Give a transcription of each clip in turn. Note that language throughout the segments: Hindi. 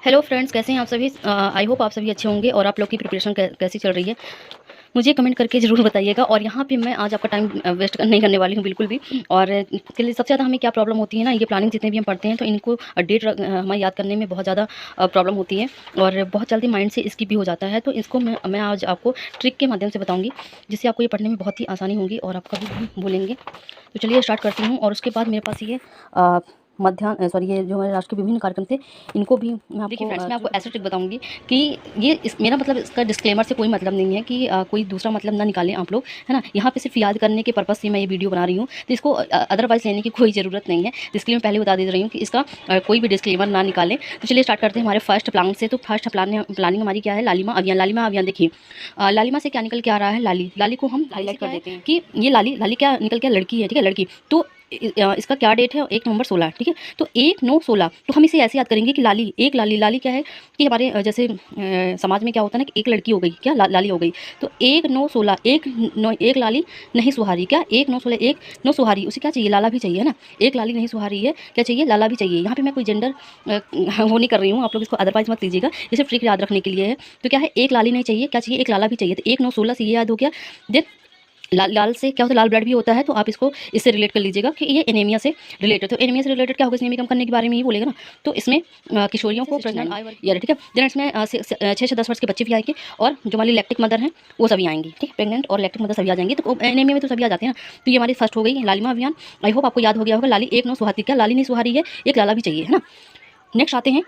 हेलो फ्रेंड्स, कैसे हैं आप सभी। आई होप आप सभी अच्छे होंगे और आप लोग की प्रिपरेशन कैसी चल रही है मुझे कमेंट करके ज़रूर बताइएगा। और यहाँ पे मैं आज आपका टाइम वेस्ट नहीं करने वाली हूँ बिल्कुल भी। और इसके लिए सबसे ज़्यादा हमें क्या प्रॉब्लम होती है ना, ये प्लानिंग जितने भी हम पढ़ते हैं तो इनको डेट हमें याद करने में बहुत ज़्यादा प्रॉब्लम होती है और बहुत जल्दी माइंड से स्किप भी हो जाता है। तो इसको मैं आज आपको ट्रिक के माध्यम से बताऊँगी, जिससे आपको ये पढ़ने में बहुत ही आसानी होगी और आप कभी भी भूलेंगे। तो चलिए स्टार्ट करती हूँ। और उसके बाद मेरे पास ये ये जो हमारे राष्ट्र के विभिन्न कार्यक्रम थे, इनको भी मैं आपको देखिए फ्रेंड्स, मैं आपको ऐसे ट्रिक बताऊंगी कि ये मेरा मतलब इसका डिस्क्लेमर से कोई मतलब नहीं है कि कोई दूसरा मतलब ना निकालें आप लोग, है ना। यहाँ पे सिर्फ याद करने के पर्पज़ से मैं ये वीडियो बना रही हूँ, तो इसको अदरवाइज लेने की कोई ज़रूरत नहीं है। इसके लिए मैं पहले बता दे रही हूँ कि इसका कोई भी डिस्क्लेमर ना निकालें। तो चलिए स्टार्ट करते हैं हमारे फर्स्ट प्लान से। तो फर्स्ट प्लानिंग हमारी क्या है, लालिमा अभियान। लालिमा अभियान देखिए, लालिमा से क्या निकल के आ रहा है, लाली। लाली को हम हाईलाइट कर देते हैं कि ये लाली लाली क्या निकल के लड़की है, ठीक है, लड़की। तो इसका क्या डेट है, 1 नवंबर 16, ठीक है। तो 1/9/16, तो हम इसे ऐसे याद करेंगे कि लाली, एक लाली। लाली क्या है कि हमारे जैसे समाज में क्या होता है ना कि एक लड़की हो गई, क्या लाली हो गई। तो 1/9/16, एक लाली नहीं सुहारी, क्या 1/9/16, एक नौ सुहारी। उसे क्या चाहिए, लाला भी चाहिए, है ना। एक लाली नहीं सुहारी है, क्या चाहिए, लाला भी चाहिए। यहाँ पे मैं कोई जेंडर वो नहीं कर रही हूँ, आप लोग इसको अदरवाइज मत लीजिएगा, ये सिर्फ ट्रिक याद रखने के लिए है। तो क्या है, एक लाली नहीं चाहिए, क्या चाहिए, एक लाला भी चाहिए। तो 1/9/16 से ये याद हो गया। देन लाल से क्या होता है, लाल ब्लड भी होता है, तो आप इसको इससे रिलेट कर लीजिएगा कि ये एनीमिया से रिलेटेड। तो एनीमिया से रिलेटेड क्या होगा, एनीमिया कम करने के बारे में ही बोलेगा ना। तो इसमें किशोरियों को प्रेग्नेंट ईयर, ठीक है। देन इसमें 6 से 10 वर्ष के बच्चे भी आएंगे और जो हमारी लैक्टिक मदर हैं वो सभी आएंगी, ठीक है। प्रेग्नेंट और लैक्टिक मदर सभी आ जाएंगे, तो एनीमिया में तो सभी आ जाते हैं ना। तो ये हमारी फर्स्ट हो गई लालिमा अभियान। आई होप आपको याद हो गया होगा। लाली 1/9 सुहाती, क्या लाली नहीं सुहारी है, एक लाला भी चाहिए, है ना। नेक्स्ट आते हैं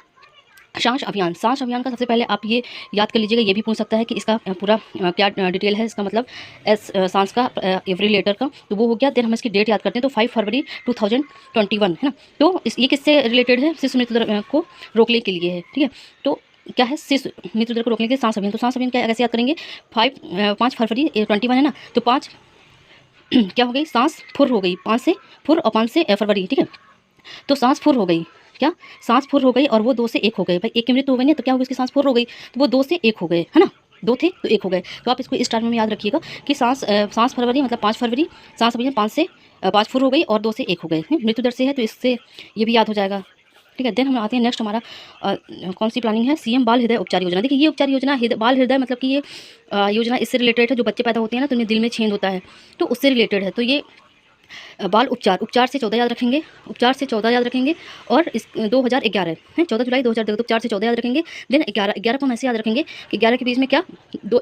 सांस अभियान। सांस अभियान का सबसे पहले आप ये याद कर लीजिएगा, ये भी पूछ सकता है कि इसका पूरा क्या डिटेल है, इसका मतलब सांस का एवरी लेटर का, तो वो हो गया। देन हम इसकी डेट याद करते हैं, तो 5 फरवरी 2021, है ना। तो ये किससे रिलेटेड है, शिशु मृत्यु दर को रोकने के लिए है, ठीक है। तो क्या है, शिशु मृत्यु दर को रोकने के लिए सांस अभियान। तो सांस अभियान क्या कैसे याद करेंगे, 5 फरवरी 21 है ना, तो 5 क्या हो गई, सांस फुर हो गई, 5 से फुर और 5 से फरवरी, ठीक है। तो सांस फुर हो गई, क्या सांस फुर हो गई और वो 2 से 1 हो गए। भाई 1 की मृत्यु हो गई ना, तो क्या हो गई, उसकी सांस फुर हो गई, तो वो 2 से 1 हो गए, है ना। 2 थे तो 1 हो गए। तो आप इसको इस टर्म में याद रखिएगा कि सांस फरवरी मतलब 5 फरवरी, सांस अभियान 5 से 5 फुर हो गई और 2 से 1 हो गए। मृत्यु दर से है तो इससे ये भी याद हो जाएगा, ठीक है। देन हम आते हैं नेक्स्ट, हमारा कौन सी प्लानिंग है, सीएम बाल हृदय उपचार योजना। देखिए ये उपचार योजना, बाल हृदय मतलब कि ये योजना इससे रिलेटेड है, जो बच्चे पैदा होते हैं ना तो उनमें दिल में छेद होता है, तो उससे रिलेटेड है। तो ये बाल उपचार, उपचार से 14 याद रखेंगे, उपचार से 14 याद रखेंगे। और इस 2011 है, 14 जुलाई 2011, तो उपचार से 14 याद रखेंगे। देन 11 को हम ऐसे याद रखेंगे कि 11 के बीच में क्या,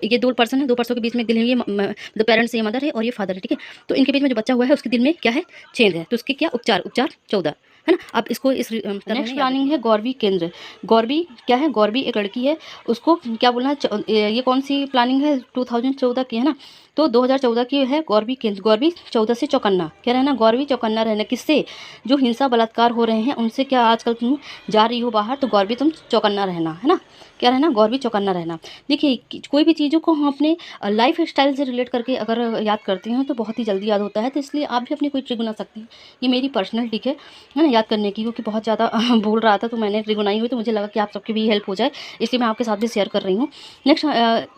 ये 2 पर्सन है, 2 पर्सों के बीच में दिल में ये मतलब पेरेंट्स, ये मदर है और ये फादर है, ठीक है। तो इनके बीच में जो बच्चा हुआ है उसके दिल में क्या है, छेद है, तो उसके क्या उपचार, उपचार 14, है ना। अब इसको इस नेक्स्ट प्लानिंग है गौरवी केंद्र। गौरवी क्या है, गौरवी एक लड़की है, उसको क्या बोलना है, ये कौन सी प्लानिंग है, 2014 की, है ना। तो 2014 की है गौरवी केंद्र। गौरवी 14 से चौकन्ना, क्या रहना, गौरवी चौकन्ना रहना। किससे, जो हिंसा बलात्कार हो रहे हैं उनसे, क्या आजकल तुम जा रही हो बाहर, तो गौरवी तुम चौकन्ना रहना, है ना। क्या रहना, गौरवी चौकन्ना रहना। देखिए कोई भी चीज़ों को हम अपने लाइफ स्टाइल से रिलेट करके अगर याद करते हैं तो बहुत ही जल्दी याद होता है। तो इसलिए आप भी अपनी कोई ट्रिक बना सकती हैं। ये मेरी पर्सनल ट्रिक है ना याद करने की, क्योंकि बहुत ज़्यादा भूल रहा था तो मैंने ट्रिक बनाई हुई, तो मुझे लगा कि आप सबकी भी हेल्प हो जाए, इसलिए मैं आपके साथ भी शेयर कर रही हूँ। नेक्स्ट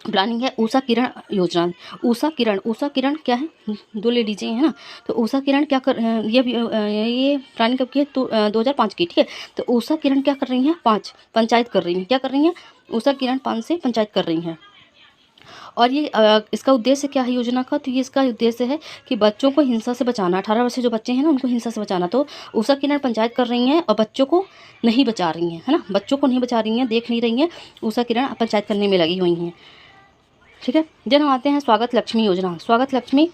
प्लानिंग है उषा किरण योजना। उषा किरण क्या है, 2 लेडीज हैं, है ना। तो उषा किरण क्या कर, ये प्लानिंग कब की है, तो 2005 की, ठीक है। तो उषा किरण क्या कर रही हैं, 5 पंचायत कर रही हैं, क्या कर रही हैं, उषा किरण 5 से पंचायत कर रही हैं। और ये इसका उद्देश्य क्या है योजना का, तो ये इसका उद्देश्य है कि बच्चों को हिंसा से बचाना। 18 वर्ष से जो बच्चे हैं ना उनको हिंसा से बचाना। तो उषा किरण पंचायत कर रही हैं और बच्चों को नहीं बचा रही हैं, है ना, बच्चों को नहीं बचा रही हैं, देख नहीं रही हैं, उषा किरण पंचायत करने में लगी हुई हैं, ठीक है। देन हम आते हैं स्वागत लक्ष्मी योजना। स्वागत लक्ष्मी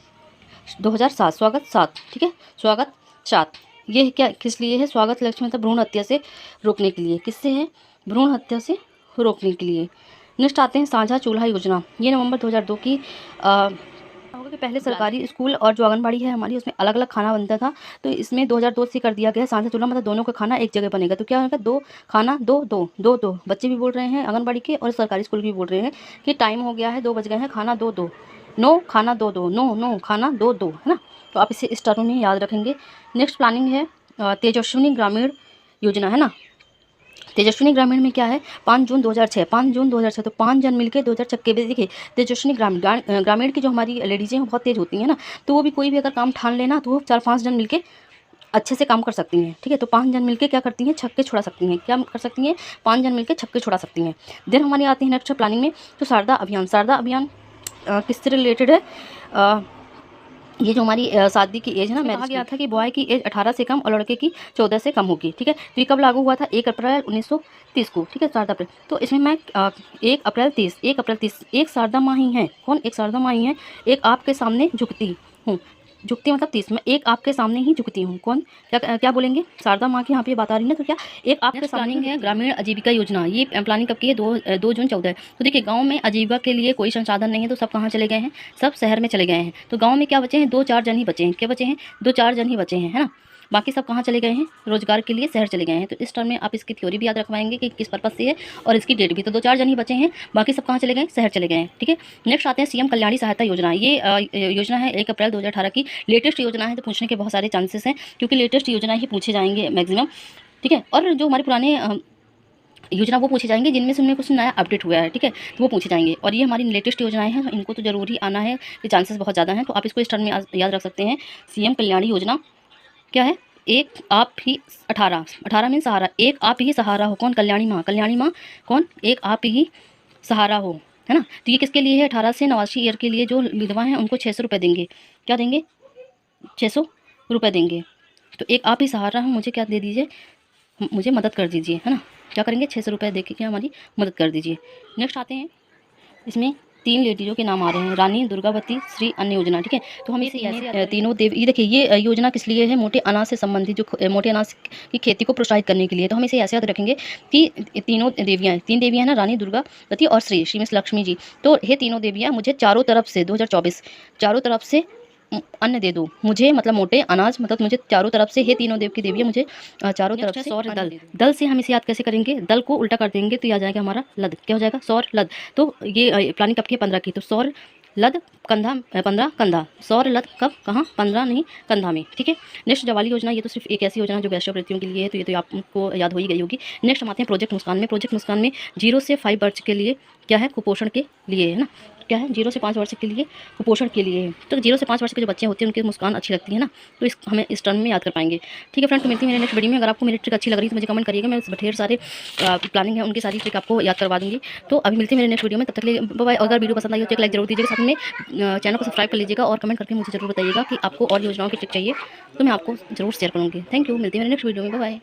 2007, स्वागत 7, ठीक है, स्वागत 7। ये क्या, किस लिए है, स्वागत लक्ष्मी मतलब भ्रूण हत्या से रोकने के लिए। किससे है, भ्रूण हत्या से रोकने के लिए। नेक्स्ट आते हैं साझा चूल्हा योजना। ये नवंबर 2002 की होगा कि पहले सरकारी स्कूल और जो आंगनबाड़ी है हमारी उसमें अलग अलग खाना बनता था, तो इसमें 2002 से कर दिया गया साझा चूल्हा, मतलब दोनों का खाना एक जगह बनेगा। तो क्या होगा, 2 खाना 2 बच्चे भी बोल रहे हैं आंगनबाड़ी के और सरकारी स्कूल भी बोल रहे हैं कि टाइम हो गया है, 2 बज गए हैं, खाना 2 नो खाना 2 नो खाना 2 है ना। तो आप इसे इस टर्म में याद रखेंगे। नेक्स्ट प्लानिंग है तेजस्विनी ग्रामीण योजना, है ना। तेजस्विनी ग्रामीण में क्या है, 5 जून 2006, 5 जून 2006, तो 5 जन मिलकर 2006 के देखिए तेजस्विनी ग्रामीण की जो हमारी लेडीज़ें हैं बहुत तेज़ होती हैं ना, तो वो भी कोई भी अगर काम ठान लेना तो वो 4-5 जन मिलके अच्छे से काम कर सकती हैं, ठीक है। तो 5 जन मिलके क्या करती हैं, छक्के छुड़ा सकती हैं। क्या कर सकती हैं, 5 जन मिलके छक्के छुड़ा सकती हैं। देन हमारी आती है नेक्स्ट प्लानिंग में, तो शारदा अभियान। शारदा अभियान किससे रिलेटेड है, ये जो हमारी शादी की एज है ना, मैं कहा गया था कि बॉय की एज 18 से कम और लड़के की 14 से कम होगी, ठीक है। तो ये कब लागू हुआ था, 1 अप्रैल 1930 को, ठीक है, शारदा अप्रैल। तो इसमें मैं 1 अप्रैल 30 एक शारदा माँ ही है। कौन, एक शारदा माँ ही है। एक आपके सामने झुकती हूँ, झुकती मतलब 30, मैं एक आपके सामने ही झुकती हूँ। कौन, क्या क्या बोलेंगे, शारदा माँ की यहाँ पे बता रही है, तो क्या एक आपके प्लानिंग है ग्रामीण आजीविका योजना। ये प्लानिंग कब की है, 2 जून 14। तो देखिए गांव में आजीविका के लिए कोई संसाधन नहीं है, तो सब कहाँ चले गए हैं, सब शहर में चले गए हैं। तो गांव में क्या बचे हैं, 2-4 जन ही बचे हैं। क्या बचे हैं, 2-4 जन ही बचे हैं, है ना। बाकी सब कहाँ चले गए हैं, रोजगार के लिए शहर चले गए हैं। तो इस टर्म में आप इसकी थ्योरी भी याद रखवाएंगे कि किस पर्पज से है और इसकी डेट भी। तो 2-4 जन ही बचे हैं, बाकी सब कहाँ चले गए, शहर चले गए हैं, ठीक है। नेक्स्ट आते हैं सीएम कल्याणी सहायता योजना। ये योजना है 1 अप्रैल 2018 की, लेटेस्ट योजना है। तो पूछने के बहुत सारे चांसेस हैं, क्योंकि लेटेस्ट योजना ही पूछे जाएंगे मैक्सिमम, ठीक है। और जो हमारे पुराने योजना वो पूछे जाएंगे जिनमें से उनमें कुछ नया अपडेट हुआ है, ठीक है, तो वो पूछे जाएंगे। और ये हमारी लेटेस्ट योजनाएं हैं, इनको तो जरूर ही आना है, ये चांसेस बहुत ज़्यादा हैं। तो आप इसको इस टर्म में याद रख सकते हैं। सीएम कल्याणी योजना क्या है, एक आप ही 18 मीन सहारा, एक आप ही सहारा हो। कौन, कल्याणी माँ, कल्याणी माँ कौन, एक आप ही सहारा हो, है ना। तो ये किसके लिए है, 18 से 89 ईयर के लिए जो विधवा हैं उनको 600 रुपये देंगे। क्या देंगे, 600 रुपये देंगे। तो एक आप ही सहारा हो, मुझे क्या दे दीजिए, मुझे मदद कर दीजिए, है ना। क्या करेंगे, 600 रुपये दे के क्या हमारी मदद कर दीजिए। नेक्स्ट आते हैं, इसमें 3 लेडीज़ों के नाम आ रहे हैं, रानी, दुर्गावती, श्री अन्य योजना, ठीक है। तो हम इसे ऐसे तीनों देव, ये देखिए ये योजना किस लिए है, मोटे अनाज से संबंधित, जो मोटे अनाज की खेती को प्रोत्साहित करने के लिए। तो हम इसे ऐसे याद रखेंगे कि तीनों देवियाँ, 3 देवियाँ हैं ना, रानी, दुर्गावती और श्री मिस लक्ष्मी जी। तो ये तीनों देवियाँ मुझे चारों तरफ से 2024 चारों तरफ से अन्न दे दो मुझे, मतलब मोटे अनाज, मतलब मुझे चारों तरफ से, हे तीनों देव की देवी मुझे चारों तरफ से सौर दल। दल से हम इसे याद कैसे करेंगे, दल को उल्टा कर देंगे तो ये आ जाएगा हमारा लद। क्या हो जाएगा, सौर लद। तो ये प्लानिंग कब की है, 15 की। तो सौर लद कंधा, 15 कंधा, सौर लद कब, कहाँ, 15 नहीं कंधा में, ठीक है। नेक्स्ट जवाली योजना, ये तो सिर्फ एक ऐसी योजना जो वैश्यवृत्तियों के लिए है, तो ये तो आपको याद हो ही गई होगी। नेक्स्ट हम आते हैं प्रोजेक्ट मुस्कान में। प्रोजेक्ट मुस्कान में 0 से 5 वर्ष के लिए क्या है, कुपोषण के लिए, है ना। क्या है, 0 से 5 वर्ष के लिए कुपोषण के लिए है। तो 0 से 5 वर्ष के जो बच्चे होते हैं उनकी मुस्कान अच्छी लगती है ना, तो हमें इस टर्म में याद कर पाएंगे, ठीक है फ्रेंड। तो मिलती है मेरे नेक्स्ट वीडियो में। अगर आपको मेरी ट्रिक अच्छी लग रही है तो मुझे कमेंट करिएगा, मैं ढेर सारे प्लानिंग है उनकी सारी ट्रिक आपको याद करवा दूंगी। तो अभी मिलती है मेरे नेक्स्ट वीडियो में, तब तक के लिए बाय बाय। अगर वीडियो पसंद आई हो तो एक लाइक जरूर दीजिएगा, साथ में चैनल को सब्सक्राइब कर लीजिएगा और कमेंट करके मुझे जरूर बताइएगा कि आपको और योजनाओं की ट्रिक चाहिए, तो मैं आपको जरूर शेयर करूँगी। थैंक यू, मिलती है मेरे नेक्स्ट वीडियो में, बाय बाय।